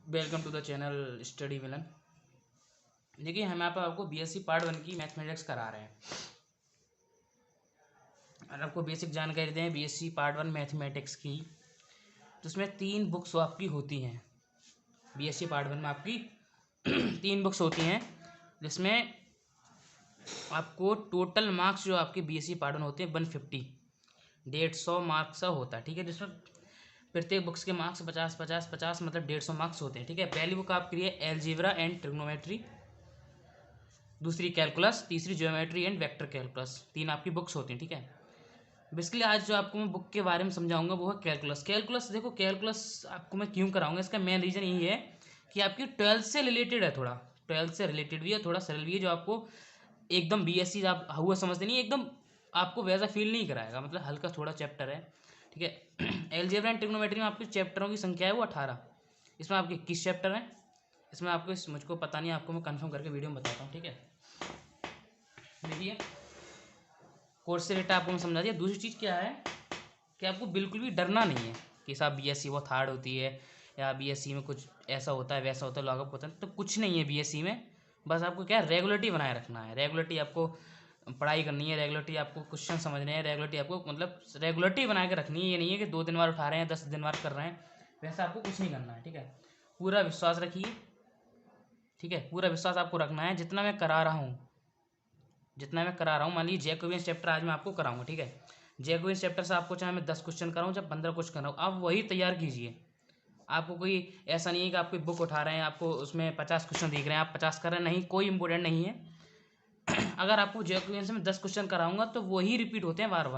Welcome to the channel Study Villain. देखिए हम यहाँ पर आपको बीएससी पार्ट 1 की मैथमेटिक्स करा रहे हैं और आपको बेसिक जानकारी दें बीएससी पार्ट 1 मैथमेटिक्स की। तो उसमें 3 बुक्स आपकी होती हैं। बीएससी पार्ट 1 में आपकी 3 बुक्स होती हैं, जिसमें आपको टोटल मार्क्स जो आपके बीएससी पार्ट 1 होते हैं 150 मार्क्स का होता है। ठीक है, जिसमें प्रत्येक बुक्स के मार्क्स 50 मतलब 150 मार्क्स होते हैं। ठीक है, पहली बुक आपकी है एलजेब्रा एंड ट्रिग्नोमेट्री, दूसरी कैलकुलस, तीसरी ज्योमेट्री एंड वेक्टर कैलकुलस। 3 आपकी बुक्स होती हैं। ठीक है, बेसिकली आज जो आपको मैं बुक के बारे में समझाऊंगा वो है कैलकुलस। कैलकुलस देखो, कैलकुलस आपको मैं क्यों कराऊंगा, इसका मेन रीज़न यही है कि आपकी 12th से रिलेटेड है, थोड़ा 12th से रिलेटेड भी है, थोड़ा सरल भी है, जो आपको एकदम बीएससी आप हुआ समझते नहीं, एकदम आपको वैसा फील नहीं कराएगा, मतलब हल्का थोड़ा चैप्टर है। ठीक है, एलजेब्रा एंड ट्रिग्नोमेट्री में आपके चैप्टरों की संख्या है वो 18। इसमें आपके 21 चैप्टर हैं। इसमें आपको मुझको पता नहीं, आपको मैं कंफर्म करके वीडियो में बताता हूँ। ठीक है, देखिए कोर्स से रेट आपको मैं समझा दिया। दूसरी चीज़ क्या है कि आपको बिल्कुल भी डरना नहीं है कि साहब बीएससी बहुत हार्ड होती है या बीएससी में कुछ ऐसा होता है वैसा होता है लॉगअप होता है, तो कुछ नहीं है बीएससी में। बस आपको क्या रेगुलरिटी बनाए रखना है। रेगुलरिटी आपको पढ़ाई करनी है, रेगुलरिटी आपको क्वेश्चन समझने हैं, रेगुलरिटी आपको मतलब रेगुलरिटी बना के रखनी है। ये नहीं है कि 2 दिन बाद उठा रहे हैं 10 दिन बाद कर रहे हैं, वैसा आपको कुछ नहीं करना है। ठीक है, पूरा विश्वास रखिए। ठीक है, पूरा विश्वास आपको रखना है। जितना मैं करा रहा हूँ, मान लीजिए जैकोबियन चैप्टर आज मैं आपको कराऊंगा। ठीक है, जैकोबियन चैप्टर से आपको चाहे मैं 10 क्वेश्चन कराऊँ चाहे 15 क्वेश्चन कराऊँ, आप वही तैयार कीजिए। आपको कोई ऐसा नहीं है कि आप कोई बुक उठा रहे हैं आपको उसमें 50 क्वेश्चन दिख रहे हैं आप 50 कर रहे हैं, नहीं, कोई इंपॉर्टेंट नहीं है। अगर आपको जैकोबियन से मैं 10 क्वेश्चन कराऊंगा तो वही रिपीट होते हैं, बार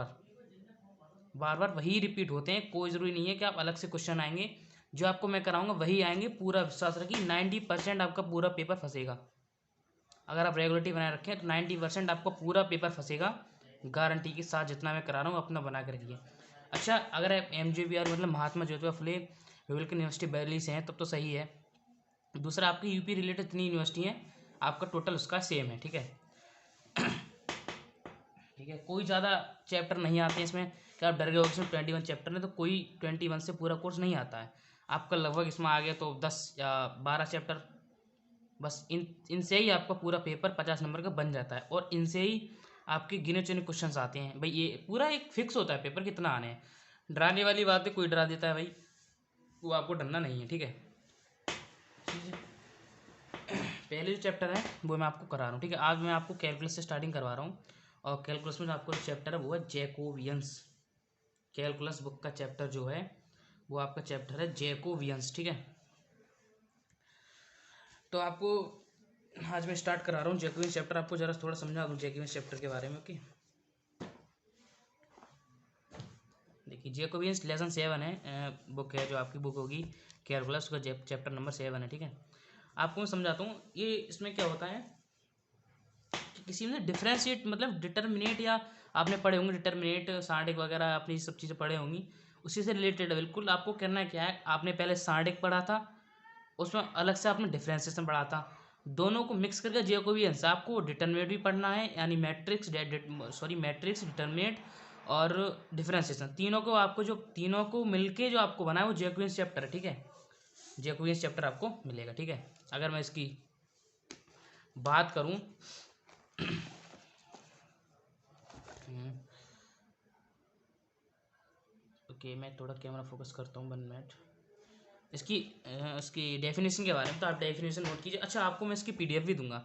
बार वही रिपीट होते हैं। कोई ज़रूरी नहीं है कि आप अलग से क्वेश्चन आएंगे, जो आपको मैं कराऊंगा वही आएंगे। पूरा विश्वास रखिए, 90% आपका पूरा पेपर फंसेगा। अगर आप रेगुलरिटी बनाए रखें तो 90% आपका पूरा पेपर फंसेगा, गारंटी के साथ। जितना मैं करा रहा हूँ अपना बना के रखिए। अच्छा, अगर आप MJBR मतलब महात्मा ज्योतिबा फुले विवेक यूनिवर्सिटी दिल्ली से हैं तब तो सही है। दूसरा, आपकी यूपी रिलेटेड इतनी यूनिवर्सिटी हैं, आपका टोटल उसका सेम है। ठीक है, ठीक है, कोई ज़्यादा चैप्टर नहीं आते हैं इसमें कि आप डर गए हो इसमें 21 चैप्टर है, तो कोई 21 से पूरा कोर्स नहीं आता है आपका। लगभग इसमें आ गया तो 10 या 12 चैप्टर, बस इनसे ही आपका पूरा पेपर 50 नंबर का बन जाता है। और इनसे ही आपके गिने चुने क्वेश्चंस आते हैं भाई। ये पूरा एक फिक्स होता है पेपर कितना आने हैं। डराने वाली बात है, कोई डरा देता है भाई, वो आपको डरना नहीं है। ठीक है, पहले जो चैप्टर है वो मैं आपको करा रहा हूँ। ठीक है, आज मैं आपको कैलकुलस से स्टार्टिंग करवा रहा हूँ। और कैलकुलस में जो आपको चैप्टर है वो है जैकोबियंस। कैलकुलस बुक का चैप्टर जो है वो आपका चैप्टर है जैकोबियंस। ठीक है, तो आपको आज मैं स्टार्ट करा रहा हूँ जैकोबियंस चैप्टर। आपको जरा थोड़ा समझा दूँ जैकोबियंस चैप्टर के बारे में। ओके, देखिए जैकोबियंस लेसन 7 है, बुक है जो आपकी बुक होगी कैलकुलस का चैप्टर नंबर 7 है। ठीक है, आपको मैं समझाता हूँ। ये इसमें क्या होता है कि किसी में डिफरेंशिएट मतलब डिटर्मिनेट, या आपने पढ़े होंगे डिटर्मिनेट सार्डिक वगैरह, आपने ये सब चीज़ें पढ़े होंगी, उसी से रिलेटेड है बिल्कुल। आपको करना क्या है, आपने पहले सार्डिक पढ़ा था, उसमें अलग से आपने डिफरेंशिएशन पढ़ा था, दोनों को मिक्स करके जैकोबियंस आपको डिटर्मिनेट भी पढ़ना है, यानी मैट्रिक्स मैट्रिक्स डिटर्मिनेट और डिफरेंशिएशन, तीनों को आपको जो तीनों को मिलके जो आपको बना है वो जैकोबियंस चैप्टर है। ठीक है, जैकोबियंस चैप्टर आपको मिलेगा। ठीक है, अगर मैं इसकी बात करूं ओके, मैं थोड़ा कैमरा फोकस करता हूँ 1 मिनट। इसकी डेफिनेशन के बारे में तो आप डेफिनेशन नोट कीजिए। अच्छा, आपको मैं इसकी PDF भी दूंगा।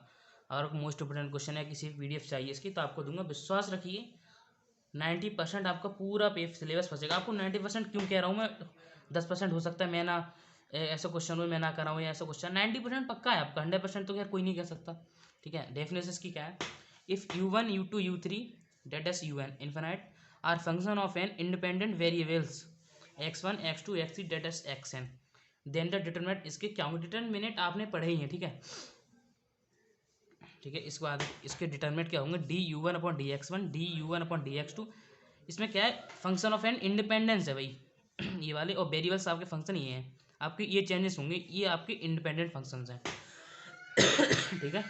अगर मोस्ट इंपोर्टेंट क्वेश्चन है, किसी PDF चाहिए इसकी, तो आपको दूंगा। विश्वास रखिए 90% आपका पूरा सिलेबस फंसेगा। आपको 90% क्यों कह रहा हूँ मैं, 10% हो सकता है मैं ना ऐसा क्वेश्चन हो मैं ना कराऊँ, या ऐसा क्वेश्चन 90% पक्का है आपका। 100% तो खैर कोई नहीं कह सकता। ठीक है, डेफिनेशन की क्या है, if U1 U2 U3 dot एस UN infinite are function of n independent variables x1 x2 x3 dot एस xn, देन द डिटरमिनेंट, इसके क्या होंगे डिटरमिनेंट आपने पढ़े ही हैं। ठीक है, ठीक है, इसके बाद इसके डिटरमिनेंट क्या होंगे, du1/dx1 du1/dx2। इसमें क्या है, फंक्शन ऑफ एन इंडिपेंडेंस है भाई ये वाले, और वेरिएबल्स आपके फंक्शन ये हैं, आपके ये चेंजेस होंगे, ये आपके इंडिपेंडेंट फंक्शंस हैं। ठीक है,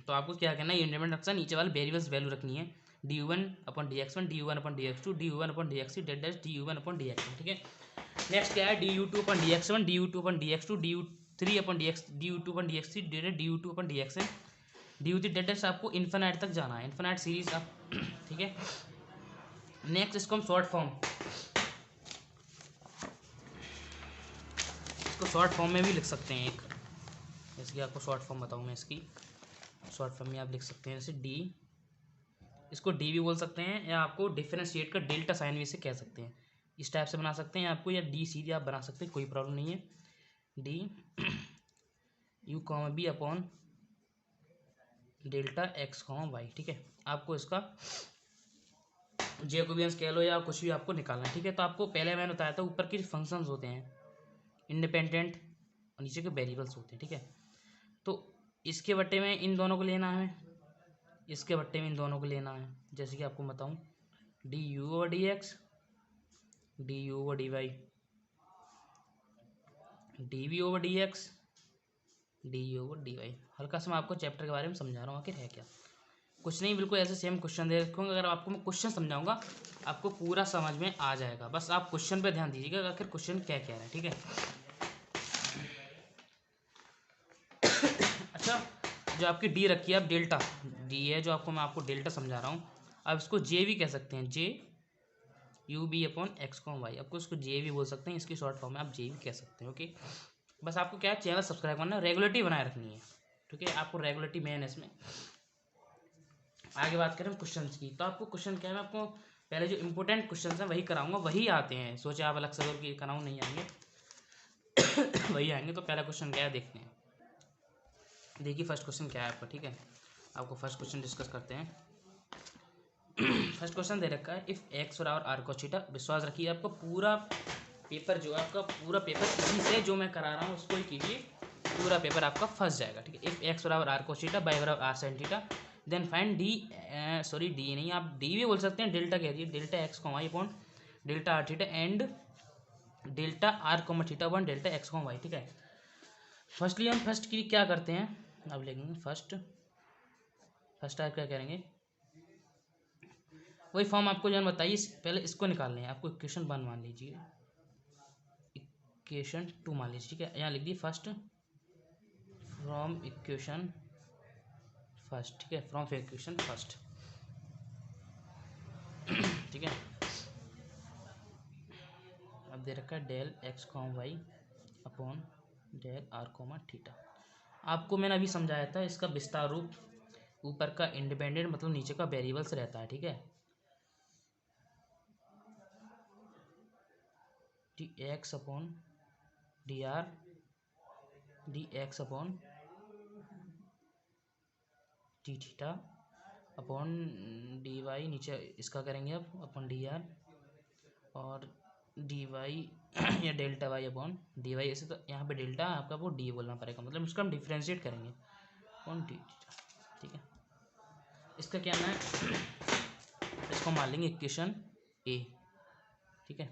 तो आपको क्या करना है, ये इंडिपेंडेंट फंक्शन नीचे वाले वेरिएबल्स वैल्यू रखनी है, du1/dx1 du1/dx2 du1/dx3 date dash du1/dx1, ठीक है। नेक्स्ट क्या है, du2/dx1 du2/dx2 du2/dx3 dot du2/dxn du3 dot dash आपको इन्फिनाइट तक जाना है, इन्फिनाइट सीरीज आप, ठीक है। नेक्स्ट इसको हम शॉर्ट फॉर्म में भी लिख सकते हैं एक, जैसे कि आपको शॉर्ट फॉर्म बताऊँ मैं इसकी, शॉर्ट फॉर्म में आप लिख सकते हैं जैसे डी, इसको डी भी बोल सकते हैं, या आपको डिफरेंशिएट का डेल्टा साइन भी से कह सकते हैं, इस टाइप से बना सकते हैं आपको, या डी सीधे आप बना सकते हैं, कोई प्रॉब्लम नहीं है। D u comma v upon delta x comma y, ठीक है। आपको इसका जैकोबियंस कह लो या कुछ भी आपको निकालना है, ठीक है। तो आपको पहले मैंने बताया था ऊपर के फंक्शंस होते हैं इंडिपेंडेंट और नीचे के वेरिएबल्स होते हैं, ठीक है। तो इसके बट्टे में इन दोनों को लेना है, इसके बट्टे में इन दोनों को लेना है, जैसे कि आपको बताऊं du/dx du/dy dv/dx du/dy। हल्का सा मैं आपको चैप्टर के बारे में समझा रहा हूँ, आखिर है क्या, कुछ नहीं, बिल्कुल ऐसे सेम क्वेश्चन दे रखूँगा। अगर आपको मैं क्वेश्चन समझाऊंगा आपको पूरा समझ में आ जाएगा, बस आप क्वेश्चन पे ध्यान दीजिएगा आखिर क्वेश्चन क्या कह रहा है, ठीक है। अच्छा, जो आपकी डी रखी है, आप डेल्टा डी है जो आपको मैं आपको डेल्टा समझा रहा हूँ, आप इसको जे भी कह सकते हैं, J U B upon X comma Y, आपको इसको जे भी बोल सकते हैं, इसकी शॉर्ट फॉर्म में आप जे भी कह सकते हैं, ओके। बस आपको क्या है, चैनल सब्सक्राइब करना है, रेगुलरिटी बनाए रखनी है, ठीक है। आपको रेगुलरिटी मेन है इसमें। आगे बात करें क्वेश्चन की, तो आपको क्वेश्चन क्या है, मैं आपको पहले जो इंपॉर्टेंट क्वेश्चन हैं वही कराऊंगा, वही आते हैं, सोचे आप अलग से और कराऊँ, नहीं आएंगे वही आएंगे। तो पहला क्वेश्चन क्या है देखते हैं, देखिए फर्स्ट क्वेश्चन क्या है आपका, ठीक है। आपको फर्स्ट क्वेश्चन डिस्कस करते हैं। फर्स्ट क्वेश्चन दे रखा है, इफ़ एक्स बराबर आर cos थीटा, विश्वास रखिए आपका पूरा पेपर जो है, आपका पूरा पेपर इसी से जो मैं करा रहा हूँ उसको ही कीजिए, पूरा पेपर आपका फंस जाएगा, ठीक है। इफ़ एक्स बराबर आर cos थीटा बाई बराबर are sine theta, then find d, sorry d नहीं, आप डी भी बोल सकते हैं, डेल्टा कह दिए, delta x comma y upon delta r theta and delta r comma theta upon delta x comma y, ठीक है। फर्स्टली हम फर्स्ट की क्या करते हैं, अब लेंगे फर्स्ट आप क्या करेंगे, वही फॉर्म आपको जो बताइए, पहले इसको निकालने हैं आपको, इक्वेशन 1 मान लीजिए, इक्वेशन 2 मान लीजिए, ठीक है। यहाँ लिख दिए फर्स्ट फ्रॉम इक्वेशन फर्स्ट, ठीक है, फ्रॉम इक्वेशन फर्स्ट, ठीक है। अब दे रखा है del x comma y upon del r comma theta. आपको मैंने अभी समझाया था, इसका विस्तार रूप ऊपर का इंडिपेंडेंट मतलब नीचे का वेरिएबल्स रहता है, ठीक है। D x upon D r d x upon D theta upon D y, नीचे इसका करेंगे अब अपॉन डी आर, और डी वाई या delta y upon D y, ऐसे तो यहाँ पे डेल्टा आपका वो डी बोलना पड़ेगा, मतलब इसको हम डिफ्रेंशिएट करेंगे अपॉन डी थीटा, ठीक है। इसका क्या नाम है, इसको मान लेंगे इक्वेशन ए, ठीक है।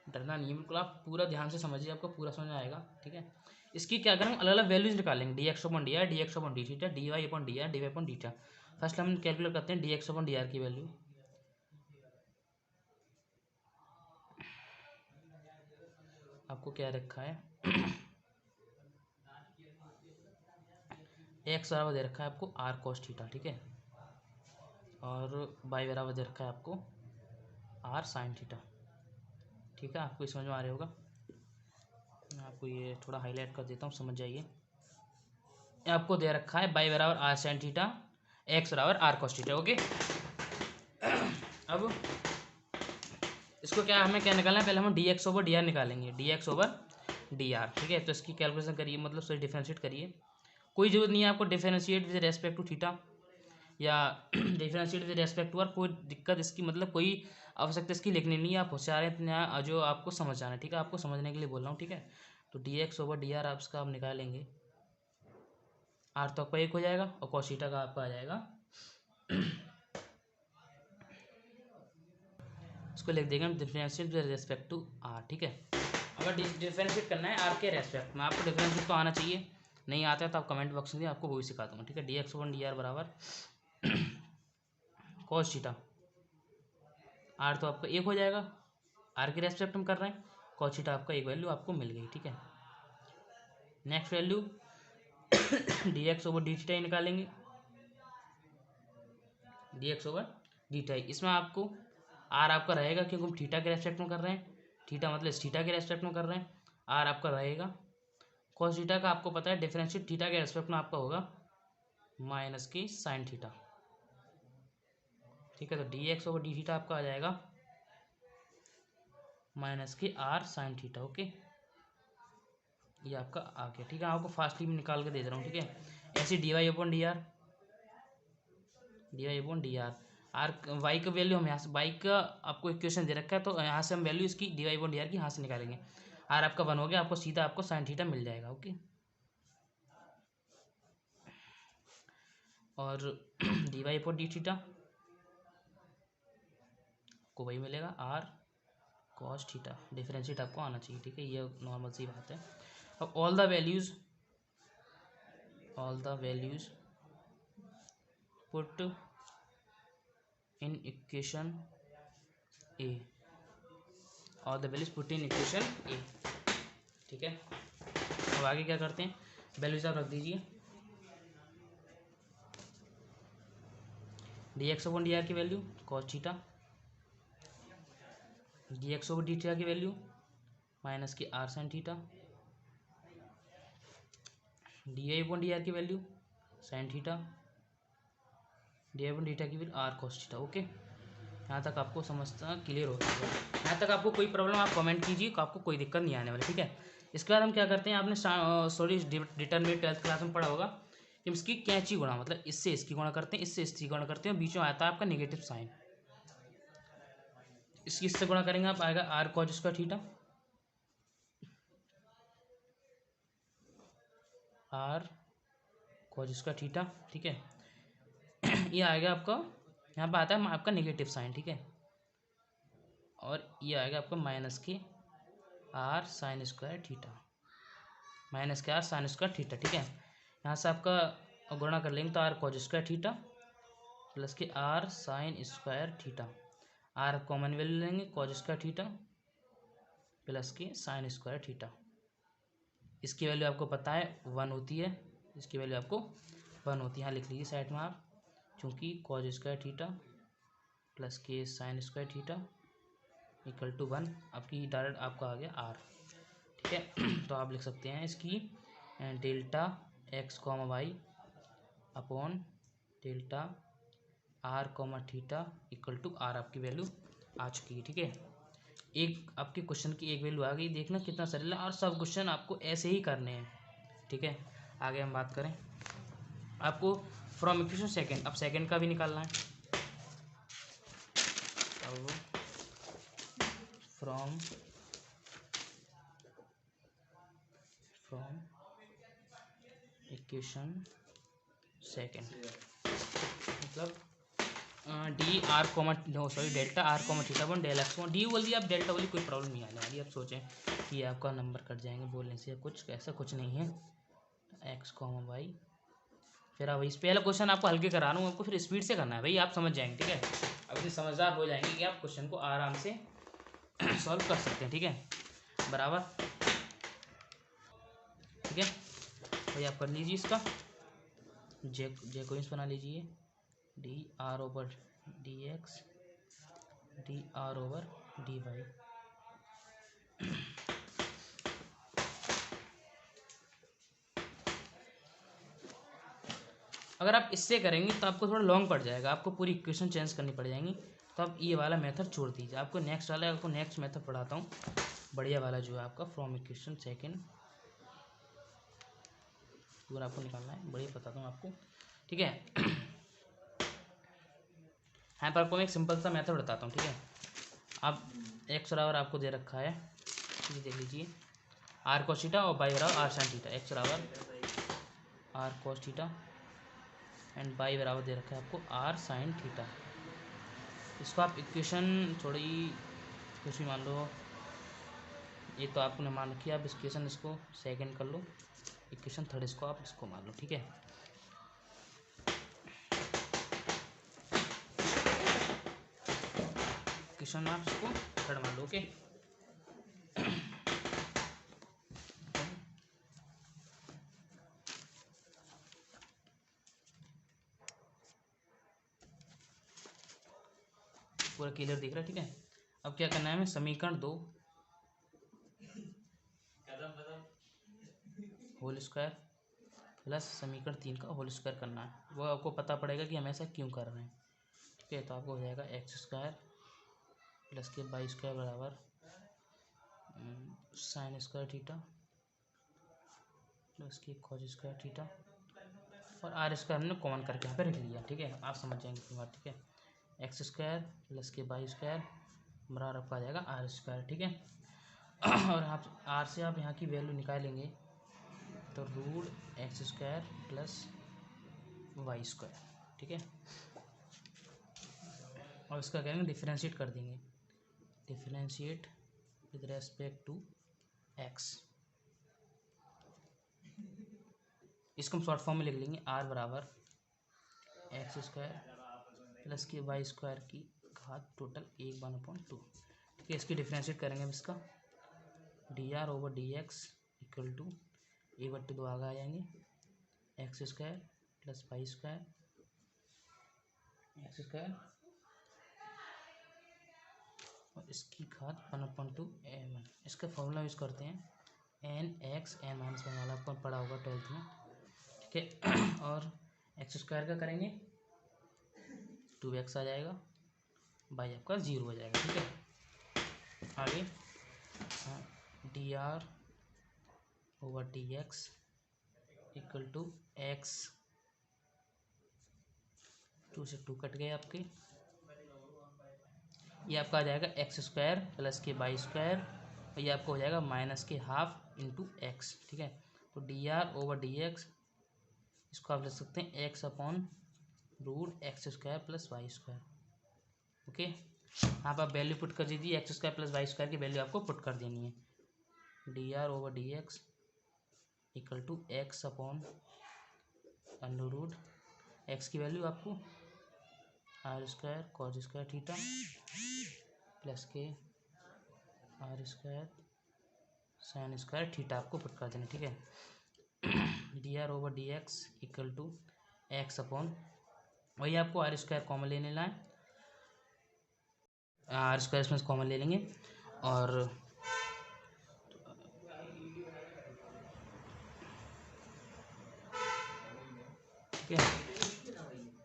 डरना नहीं है बिल्कुल, आप पूरा ध्यान से समझिए, आपको पूरा समझ आएगा, ठीक है। इसकी क्या करेंगे, अलग अलग वैल्यूज निकालेंगे, D x upon D r d x upon D theta d y upon D r d y upon D theta. First हम कैलकुलेट करते हैं d x upon D R की वैल्यू, आपको क्या रखा है एक्स बराबर दे रखा है आपको आर कॉस थीटा, ठीक है, और वाई बराबर दे रखा है आपको आर साइन थीटा, ठीक है। आपको समझ में आ रहा होगा, मैं आपको ये थोड़ा हाईलाइट कर देता हूँ, समझ जाइए। आपको दे रखा है बाई बराबर आर साइन थीटा, एक्स बराबर आर कॉस थीटा, ओके। अब इसको क्या हमें क्या निकालना है, पहले हम D x over D R निकालेंगे, D x over D R, ठीक है। तो इसकी कैलकुलेशन करिए, मतलब सॉरी डिफरेंशिएट करिए, कोई जरूरत नहीं है आपको differentiate with respect to theta या differentiate with respect to R, कोई दिक्कत इसकी मतलब कोई आवश्यकता इसकी लिखनी नहीं है, आप होशियार हैं इतना जो आपको समझ आना है, ठीक है, आपको समझने के लिए बोल रहा हूँ, ठीक है। तो d x over D R आप इसका आप निकालेंगे, आर तो आपका 1 हो जाएगा और कॉस थीटा का आपका आ जाएगा इसको लिख देंगे हम differentiate with respect to r, ठीक है। अगर डिफरेंशिएट करना है आर के रेस्पेक्ट में, आपको डिफरेंशिएट तो आना चाहिए, नहीं आता है तो आप कमेंट बॉक्स में आपको वो भी सिखा दूंगा, ठीक है। D x one D R बराबर कॉस थीटा, आर तो आपका 1 हो जाएगा, आर के रेस्पेक्ट में कर रहे हैं, कॉस थीटा आपका एक वैल्यू आपको मिल गई। ठीक है, next value D x over D theta निकालेंगे, D x over D theta. इसमें आपको आर आपका रहेगा क्योंकि हम थीटा के रेस्पेक्ट में कर रहे हैं, थीटा मतलब थीटा के रेस्पेक्ट में कर रहे हैं, आर आपका रहेगा। कॉस थीटा का आपको पता है डिफरेंशिएट थीटा के रेस्पेक्ट में आपका होगा माइनस की साइन थीटा। ठीक है, तो d x over D theta आपका आ जाएगा माइनस की आर साइन थीटा। ओके, ये आपका आ गया। ठीक है, आपको फास्टली में निकाल के दे रहा हूँ। ठीक है, ऐसे d y upon D r, d y upon D r, r y का वैल्यू हम यहाँ से, वाई का आपको इक्वेशन दे रखा है तो यहाँ से हम वैल्यू इसकी d y upon D R की यहाँ से निकालेंगे। आर आपका 1 हो गया, आपको सीधा आपको साइन थीटा मिल जाएगा। ओके, और d y upon D theta को वही मिलेगा आर कॉस थीटा, डिफरेंशिएट आपको आना चाहिए। ठीक है, ये नॉर्मल सी बात है। अब all the values put in equation A, all the values put in equation A. ठीक है, अब आगे क्या करते हैं, वैल्यूज आप रख दीजिए, D x over D R की value cos theta, D x over D theta की वैल्यू माइनस की R sine theta, D Y upon D R की value sine theta, D Y upon D theta की value R cos theta. Okay, यहाँ तक आपको समझना clear होता है। यहाँ तक आपको कोई प्रॉब्लम आप कमेंट कीजिए, आपको कोई दिक्कत नहीं आने वाली। ठीक है, इसके बाद हम क्या करते हैं, आपने सॉरी डिटरमिनेट 12th क्लास में पढ़ा होगा कि इसकी कैंची गुणा, मतलब इससे इसकी गुणा करते हैं, इससे इसकी गुणा करते हैं, बीच में आता है आपका नेगेटिव साइन, इससे गुणा करेंगे आप आएगा r cos square theta, r cos square theta. ठीक है, ये आएगा आपका, यहाँ पर आता है आपका नेगेटिव साइन। ठीक है, और ये आएगा आपका माइनस के R sine square theta, minus के आर साइन स्क्वायर थीटा। ठीक है, यहाँ से आपका गुणा कर लेंगे तो R cos square theta plus के R sine square theta, R common value लेंगे कॉस स्क्वायर थीटा प्लस के साइन स्क्वायर थीटा। इसकी वैल्यू आपको पता है 1 होती है, इसकी वैल्यू आपको 1 होती है, यहाँ लिख लीजिए साइड में आप, चूँकि कॉस स्क्वायर थीटा प्लस के sine square theta equal to 1, आपकी डायरेक्ट आपका आ गया आर। ठीक है, तो आप लिख सकते हैं इसकी delta x comma y upon delta r comma theta equal to r, आपकी वैल्यू आ चुकी है। ठीक है, एक आपके क्वेश्चन की एक वैल्यू आ गई, देखना कितना सरल है, और सब क्वेश्चन आपको ऐसे ही करने हैं। ठीक है, आगे हम बात करें, आपको फ्रॉम इक्वेशन सेकंड, अब सेकंड का भी निकालना है। अब फ्रॉम इक्वेशन सेकंड मतलब d r comma no sorry delta r comma theta upon del x d बोल दिया, आप डेल्टा बोली, कोई प्रॉब्लम नहीं आने वाली। आप सोचें कि आपका नंबर कट जाएंगे बोलने से, कुछ ऐसा कुछ नहीं है, एक्स कॉमा वाई। फिर अब इस पहला क्वेश्चन आपको हल्के करा रहा हूँ, आपको फिर स्पीड से करना है भाई, आप समझ जाएंगे। ठीक है, अब इतने समझदार हो जाएंगे कि आप क्वेश्चन को आराम से सॉल्व कर सकते हैं। ठीक है, बराबर। ठीक है भाई, आप कर लीजिए इसका जैकोबियंस बना लीजिए, d are over D x D R over d y. अगर आप इससे करेंगे तो आपको थोड़ा लॉन्ग पड़ जाएगा, आपको पूरी इक्वेशन चेंज करनी पड़ जाएंगी, तो आप ये वाला मेथड छोड़ दीजिए। आपको नेक्स्ट मेथड पढ़ाता हूँ, बढ़िया वाला जो है आपका फ्रॉम इक्वेशन सेकंड, पूरा आपको निकालना है, बढ़िया बताता हूँ आपको। ठीक है, यहाँ पर आपको मैं एक सिंपल सा मेथड बताता हूँ। ठीक है, आप एक्स बराबर आपको दे रखा है, ये देख लीजिए, आर कॉस थीटा और वाई बराबर आर साइन थीटा, एक्स बराबर are cos theta and y बराबर दे रखा है आपको आर साइन थीटा। इसको आप इक्वेशन थोड़ी कुछ भी मान लो, ये तो आपने मान रखी है, आप इक्वेशन इसको सेकंड कर लो, इक्वेशन थर्ड इसको आप इसको मान लो। ठीक है, क्वेश्चन आप इसको थर्ड मान लो। ओके, पूरा क्लियर दिख रहा है, ठीक है। अब क्या करना है हमें, समीकरण 2 होल स्क्वायर प्लस समीकरण 3 का होल स्क्वायर करना है। वो आपको पता पड़ेगा कि हम ऐसा क्यों कर रहे हैं, ठीक है। तो आपको हो जाएगा एक्स स्क्वायर प्लस के वाई स्क्वायर बराबर साइन स्क्वायर थीटा प्लस के कॉस स्क्वायर थीटा, और आर स्क्वायर हमने कॉमन करके यहाँ पे रख लिया, ठीक है। आप समझ जाएंगे फिर बात, ठीक है। एक्स स्क्वायर प्लस के वाई स्क्वायर बराबर आपका आ जाएगा आर स्क्वायर, ठीक है। और आप आर से आप यहाँ की वैल्यू निकालेंगे तो root x square plus Y square, ठीक है। और इसका करेंगे डिफरेंशिएट कर देंगे, differentiate with respect to x. इसको हम शॉर्ट फॉर्म में लिख लेंगे, आर बराबर एक्स स्क्वायर प्लस के वाई स्क्वायर की घात टोटल 1/2, ठीक है। इसकी डिफरेंशिएट करेंगे हम इसका, d are over D x equal to 1/2 आगे आ जाएंगे, x square plus Y square x square और इसकी घात 1/2 m1। इसका फॉर्मूला यूज़ करते हैं n x n minus one वाला, आपको पढ़ा होगा 12th में, ठीक है। और एक्स स्क्वायर का करेंगे 2x आ जाएगा, बाई आपका 0 हो जाएगा, ठीक है। आगे d are over D x equal to x, 2 से 2 कट गए आपके, ये आपका आ जाएगा एक्स स्क्वायर प्लस के वाई स्क्वायर, और ये आपको हो जाएगा माइनस के हाफ इंटू एक्स, ठीक है। तो D R over D X, इसको आप लिख सकते हैं X upon root x square plus Y square, okay. यहाँ पर आप वैल्यू पुट कर दीजिए, X square plus Y square की वैल्यू आपको पुट कर देनी है। D R over D x equal to x upon under root X की वैल्यू आपको R square cos square theta plus के R square sine square theta आपको put कर देना, ठीक है। D R over D x equal to x upon, वही आपको आर स्क्वायर कॉमन ले लेना है, आर स्क्वायर इसमें कॉमन ले लेंगे, और ठीक है।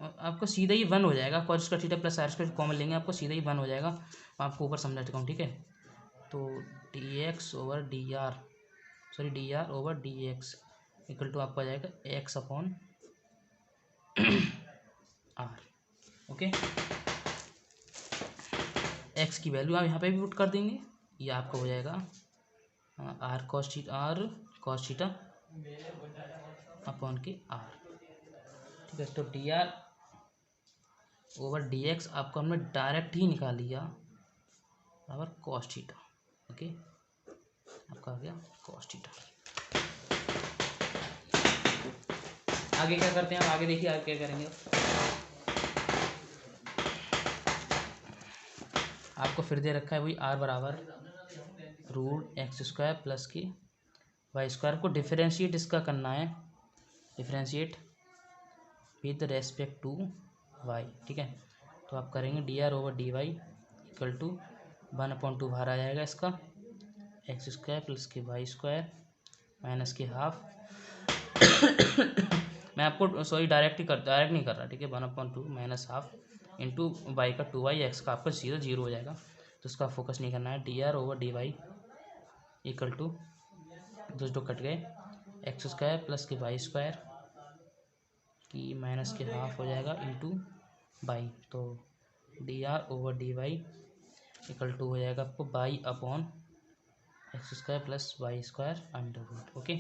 आपको सीधा ही 1 हो जाएगा, cos square theta plus r square common लेंगे, आपको सीधा ही 1 हो जाएगा। आपको ऊपर समझा चुका हूँ, ठीक है। तो d x over D r, sorry d are over D x equal to आपको आ जाएगा x upon r, okay. X की वैल्यू आप यहाँ पे भी पुट कर देंगे, ये आपका हो जाएगा आर कॉस थीटा अपॉन के आर, ठीक है। तो D R over D x आपको हमने डायरेक्ट ही निकाल लिया बराबर कॉस थीटा, ओके। आपका आ गया कॉस थीटा। आगे क्या करते हैं आप, आगे देखिए, आगे क्या करेंगे आपको फिर दे रखा है वही आर बराबर रूट एक्स स्क्वायर प्लस की वाई स्क्वायर को डिफरेंशिएट इसका करना है, differentiate with respect to y, ठीक है। तो आप करेंगे d are over d y equal to 1/2 बाहर आ जाएगा इसका, एक्स स्क्वायर प्लस के वाई स्क्वायर माइनस के हाफ मैं आपको सॉरी डायरेक्ट नहीं कर रहा, ठीक है। 1/2 माइनस हाफ इंटू वाई का 2y, एक्स का आपका सीधा 0 हो जाएगा, तो इसका फोकस नहीं करना है। D R over d y equal to 2 cut गए, एक्स स्क्वायर प्लस के वाई स्क्वायर की माइनस के हाफ हो जाएगा इंटू बाई, तो D R over d y equal to हो जाएगा आपको y upon x square plus Y square under root, okay.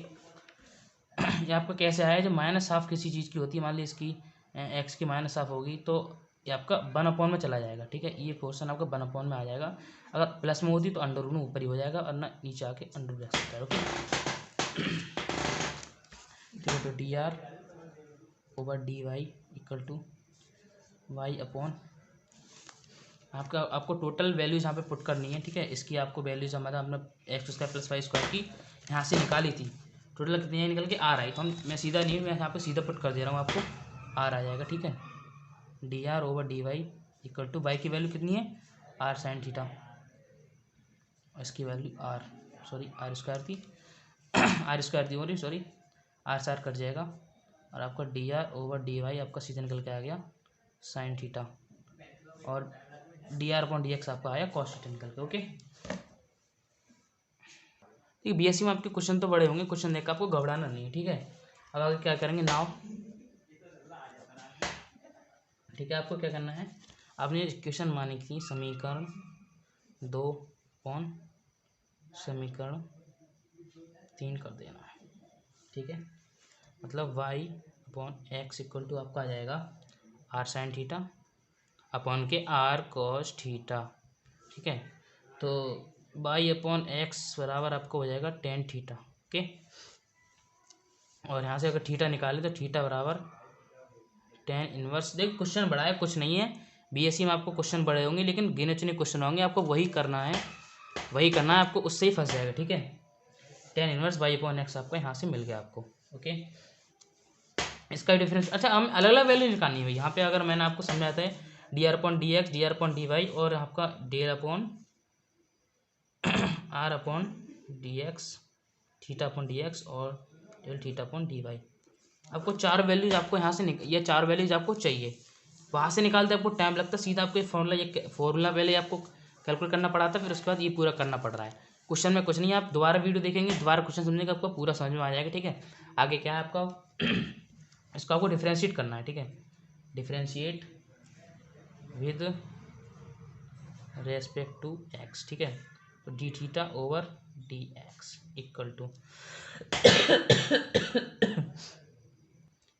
ये आपको कैसे आया, जब माइनस हाफ किसी चीज़ की होती है, मान ली इसकी एक्स की माइनस हाफ होगी तो ये आपका 1/में में चला जाएगा, ठीक है। ये पोर्शन आपका 1/में में आ जाएगा, अगर प्लस में होती तो अंडर रूट में ऊपर ही हो जाएगा, और ना नीचे आके अंडर रूट रख सकता है, ओके। ठीक है, तो D R over d y equal to y upon आपको टोटल वैल्यूज यहाँ पे पुट करनी है, ठीक है। इसकी आपको वैल्यूज हमारा हमने x square plus Y square की यहाँ से निकाली थी, टोटल कितनी निकल के आर आई। तो मैं सीधा नहीं, मैं यहाँ पे सीधा पुट कर दे रहा हूँ, आपको आर आ जाएगा, ठीक है। D R over d y equal to Y की वैल्यू कितनी है आर साइन थीटा, इसकी वैल्यू आर स्क्वायर थी आर स्क्वायर थी और सॉरी आर से आर कट जाएगा और आपका d are over d y आपका सीधा निकल के आ गया साइन थीटा और D R upon D x आपका आया कॉस थीटा निकल के। ओके, ठीक है। बीएससी में आपके क्वेश्चन तो बड़े होंगे, क्वेश्चन देखकर आपको घबराना नहीं है, ठीक है। अब आगे क्या करेंगे नाउ, ठीक है। आपको क्या करना है, आपने इक्वेशन मानी थी समीकरण 2 अपॉन समीकरण 3 कर देना है, ठीक है। मतलब y upon x equal to आपका आ जाएगा आर साइन थीटा अपॉन के आर कॉस थीटा, ठीक है। तो वाई अपॉन एक्स बराबर आपको हो जाएगा टेन थीटा, ओके। और यहाँ से अगर थीटा निकाले तो थीटा बराबर टेन इनवर्स। देख क्वेश्चन बड़ा है, कुछ नहीं है, बीएससी में आपको क्वेश्चन बड़े होंगे लेकिन गिने चुने क्वेश्चन होंगे, आपको वही करना है आपको, उससे ही फंस जाएगा, ठीक है। Tan inverse y upon x आपको यहाँ से मिल गया आपको, ओके। इसका डिफरेंस, अच्छा हम अलग अलग वैल्यू निकालनी है यहाँ पे। अगर मैंने आपको समझाता है D R upon D x, D R upon D Y और आपका del upon R upon D X, theta upon D X और del theta upon D Y. आपको चार वैल्यूज आपको यहाँ से ये चार वैल्यूज आपको चाहिए, वहाँ से निकालते आपको टाइम लगता है। सीधा आपको ये फॉर्मूला पहले आपको कैलकुलेट करना पड़ा था, फिर उसके बाद ये पूरा करना पड़ रहा है। क्वेश्चन में कुछ नहीं है, आप दोबारा वीडियो देखेंगे, दोबारा क्वेश्चन समझेंगे, आपको पूरा समझ में आ जाएगा, ठीक है। आगे क्या है आपका इसको आपको डिफ्रेंशिएट करना है, ठीक है। Differentiate with respect to x, ठीक है। तो d theta over D x equal to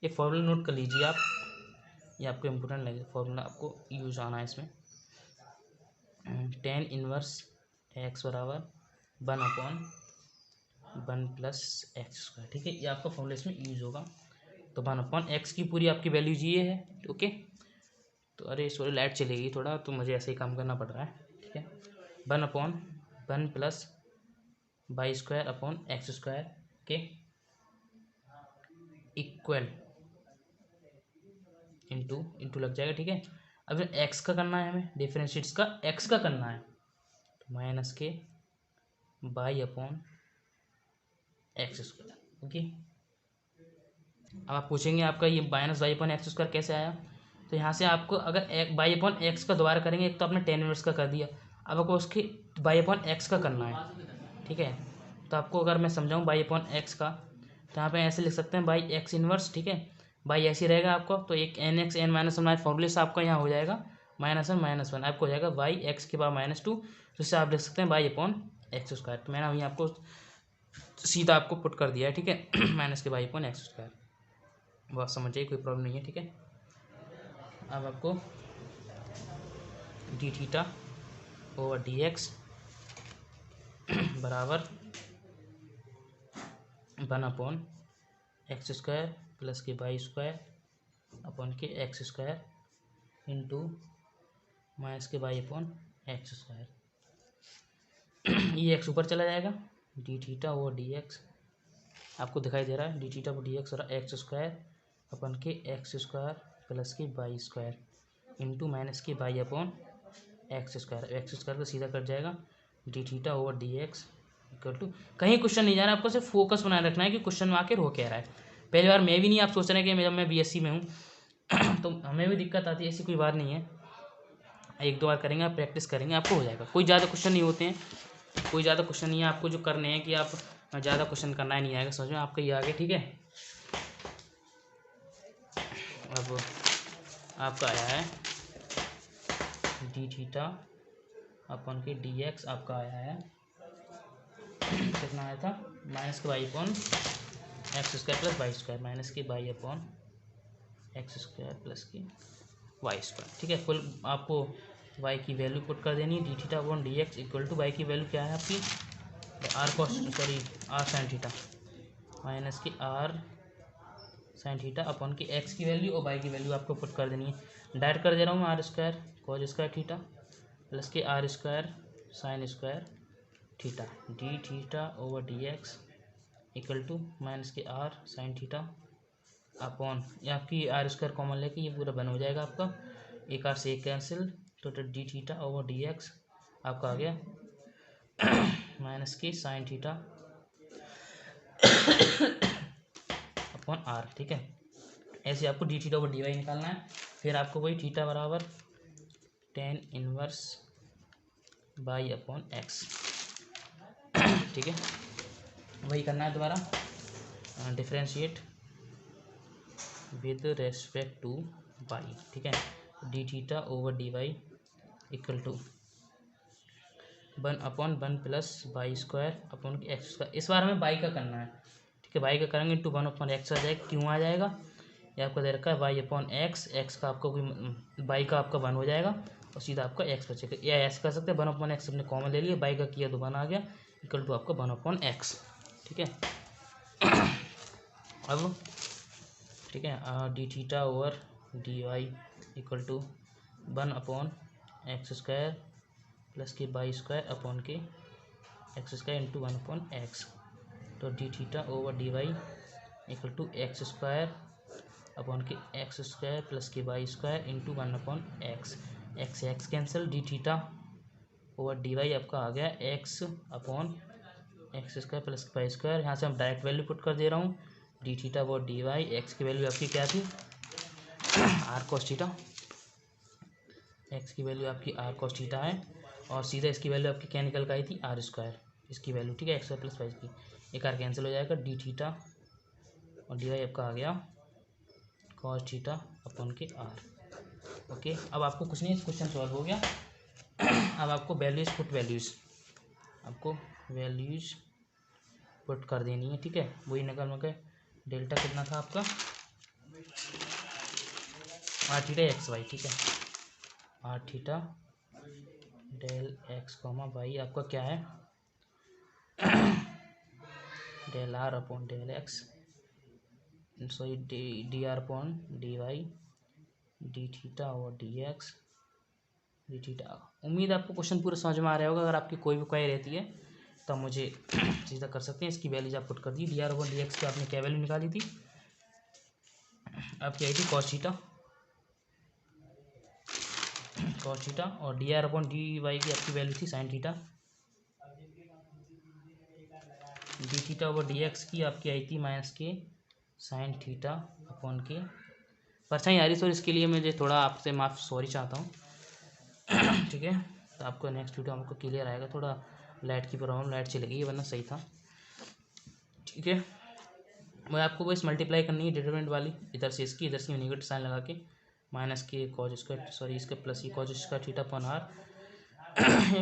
ये फॉर्मूला नोट कर लीजिए आप, ये आपको इम्पोर्टेंट लगेगा, फॉर्मूला आपको यूज आना है इसमें। टेन इनवर्स एक्स बराबर 1 अपॉन 1 प्लस एक्स स्क्वायर, ठीक है। ये आपका फॉर्मूला इसमें यूज होगा। तो 1 अपॉन एक्स की पूरी आपकी वैल्यू ये है, ओके। तो अरे सॉरी लाइट चलेगी थोड़ा, तो मुझे ऐसे ही काम करना पड़ रहा है, ठीक है। 1 upon 1 plus Y square upon x square के इक्वल इंटू लग जाएगा, ठीक है। अब एक्स का करना है हमें, डिफरेंशिएट्स का एक्स का करना है, तो माइनस के by upon x square, okay. अब आप पूछेंगे आपका ये minus by upon x square कैसे आया, तो यहाँ से आपको अगर बाई अपॉन एक्स का दोबारा करेंगे, एक तो आपने टेन इनवर्स का कर दिया, अब आपको उसकी बाई अपॉन एक्स का करना है, ठीक है। तो आपको अगर मैं समझाऊँ बाई अपॉन एक्स का, तो यहाँ पे ऐसे लिख सकते हैं बाई एक्स इनवर्स, ठीक है। बाई ऐसे ही रहेगा आपको, तो एक n x n minus one फॉर्मूले से आपका यहाँ हो जाएगा -1 आपको हो जाएगा बाई एक्स के बाद -2, तो इससे आप लिख सकते हैं बाई अपॉन एक्स स्क्वायर। तो मैंने अभी आपको सीधा आपको पुट कर दिया है, ठीक है। माइनस के बाई अपॉन एक्स स्क्वायर, वो आप समझ जाइए, कोई प्रॉब्लम नहीं है, ठीक है। अब आपको d theta over D x बराबर 1 अपॉन एक्स स्क्वायर प्लस के वाई स्क्वायर अपॉन के एक्स स्क्वायर इंटू माइनस के वाई अपॉन एक्स स्क्वायर। ये एक्स ऊपर चला जाएगा, d theta over D x आपको दिखाई दे रहा है, D theta over D X और एक्स स्क्वायर अपन के एक्स स्क्वायर प्लस के वाई स्क्वायर इंटू माइनस के वाई अपॉन एक्स स्क्वायर का सीधा कट जाएगा, d theta over D x equal to, कहीं क्वेश्चन नहीं जा रहा है, आपको सिर्फ फोकस बनाए रखना है कि क्वेश्चन में आकर हो क्या रहा है। पहली बार मैं भी नहीं, आप सोच रहे हैं कि मैं बीएससी में हूँ तो हमें भी दिक्कत आती है, ऐसी कोई बात नहीं है। एक दो बार करेंगे, आप प्रैक्टिस करेंगे, आपको हो जाएगा। कोई ज़्यादा क्वेश्चन नहीं होते हैं, कोई ज़्यादा क्वेश्चन नहीं है, आपको जो करने हैं कि आप ज़्यादा क्वेश्चन करना ही नहीं आएगा, समझ में आपका ये आगे, ठीक है। अब आपका आया है डी थीटा अपन के डी एक्स आपका आया है कितना आया था, माइनस के Y upon x square plus Y square, minus के Y upon x square plus की वाई स्क्वायर, ठीक है। फुल आपको वाई की वैल्यू पुट कर देनी है, D theta upon D x equal to Y की वैल्यू क्या है आपकी आर साइन थीटा माइनस की आर साइन थीटा अपॉन की एक्स की वैल्यू और वाई की वैल्यू आपको पुट कर देनी है। डायरेक्ट कर दे रहा हूँ मैं, R square cos square theta plus के R square sine square theta D theta over D x equal to minus के आर साइन थीटा अपॉन ये आपकी आर स्क्वायर कॉमन लेके ये पूरा बन हो जाएगा आपका, एक आर से एक कैंसिल, तो d theta over D x आपका आ गया माइनस के साइन थीटा अपॉन आर। ठीक है, ऐसे आपको d theta over d y निकालना है। फिर आपको वही थीटा बराबर tan inverse y upon x. ठीक है, वही करना है दोबारा, differentiate with respect to y. ठीक है, D theta over d y equal to 1/1 plus y square upon x square. इस बार हमें बाई का करना है। ठीक है, बाई का करेंगे इंटू 1/x आ जाएगा। क्यों आ जाएगा, ये आपको दे रखा है वाई अपॉन एक्स, एक्स का आपका कोई बाई का आपका 1 हो जाएगा और सीधा आपका एक्स बचेगा। या ऐसे कर सकते हैं 1/x अपने कॉमन ले लिए, बाई का किया तो 1 आ गया इक्वल टू आपका 1/x। ठीक है, अब ठीक है D theta over d y equal to 1/x square plus के बाई स्क्वायर अपॉन के एक्स स्क्वायर इंटू 1/x। तो d theta over d y equal to x square upon के एक्स स्क्वायर प्लस के y square into 1/x। X x cancel, d theta over d y आपका आ गया x upon x square plus y square. यहाँ से हम direct value put कर दे रहा हूँ, d theta over d y, x की वैल्यू आपकी क्या थी आर कॉस थीटा, एक्स की वैल्यू आपकी आर कॉस थीटा है और सीधा इसकी वैल्यू आपकी क्या निकल कर आई थी आर स्क्वायर इसकी वैल्यू। ठीक है, एक्स स्क्वायर प्लस वाई की एक आर कैंसिल हो जाएगा, डी थीटा और डी वाई आपका आ गया कॉस थीटा अपॉन के आर। ओके, अब आपको कुछ नहीं, क्वेश्चन सॉल्व हो गया। अब आपको वैल्यूज पुट आपको वैल्यूज पुट कर देनी है। ठीक है, वही निकल में डेल्टा कितना था आपका आर थीटा एक्स वाई। ठीक है, r theta del x comma y आपका क्या है del r upon del x, sorry d are upon D y, d theta और डी एक्स डी थीटा। उम्मीद आपको क्वेश्चन पूरा समझ में आ रहा होगा। अगर आपकी कोई भी क्वेरी रहती है तो आप मुझे सीधा कर सकते हैं। इसकी वैल्यूज आप पुट कर दी, D are upon D X की आपने क्या वैल्यू निकाली थी आपकी आई थी कॉस थीटा और D R upon D Y की आपकी वैल्यू थी sine theta, D theta over D X की आपकी आई थी माइनस के साइन थीटा अपॉन के। परछाई आ रही सॉरी, इसके लिए मुझे थोड़ा आपसे माफ़ सॉरी चाहता हूँ। ठीक है, तो आपको नेक्स्ट वीडियो हमको क्लियर आएगा। थोड़ा लाइट की प्रॉब्लम, लाइट चली गई वरना सही था। ठीक है, मैं आपको बस मल्टीप्लाई करनी है डिटरमिनेंट वाली, इधर से इसकी इधर से नेगेटिव साइन लगा के माइनस के कॉज स्क्वायर सॉरी इसके प्लस की cos square theta upon r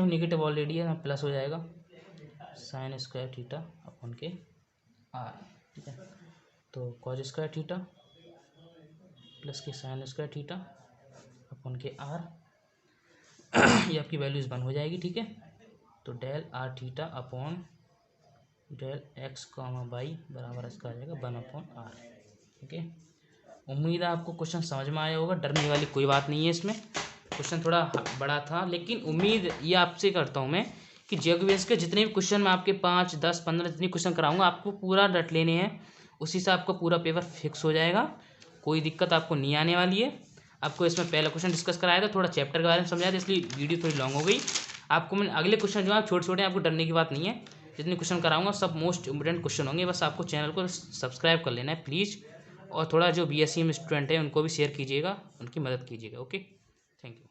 negative already है प्लस हो जाएगा साइन स्क्वायर थीटा अपॉन के आर। ठीक है, तो कॉज स्क्वायर थीटा प्लस के साइन स्क्वायर थीटा अपॉन के आर ये आपकी वैल्यूज 1 हो जाएगी। ठीक है, तो del r theta upon del x comma y बराबर इसका आ जाएगा 1/r। ठीक है, उम्मीद है आपको क्वेश्चन समझ में आया होगा। डरने वाली कोई बात नहीं है इसमें, क्वेश्चन थोड़ा बड़ा था लेकिन उम्मीद ये आपसे करता हूँ मैं कि जियोग्राफी के जितने भी क्वेश्चन मैं आपके 5, 10, 15 जितने क्वेश्चन कराऊंगा आपको पूरा रट लेने हैं, उसी से आपका पूरा पेपर फिक्स हो जाएगा। कोई दिक्कत आपको नहीं आने वाली है। आपको इसमें पहला क्वेश्चन डिस्कस कराया था, थोड़ा चैप्टर के बारे में समझाया था, इसलिए वीडियो थोड़ी लॉन्ग हो गई। आपको मैं अगले क्वेश्चन जो आप छोटे छोटे आपको डरने की बात नहीं है, जितने क्वेश्चन कराऊंगा सब मोस्ट इंपोर्टेंट क्वेश्चन होंगे। बस आपको चैनल को सब्सक्राइब कर लेना है प्लीज़, और थोड़ा जो BSc में स्टूडेंट है उनको भी शेयर कीजिएगा, उनकी मदद कीजिएगा। Okay, thank you.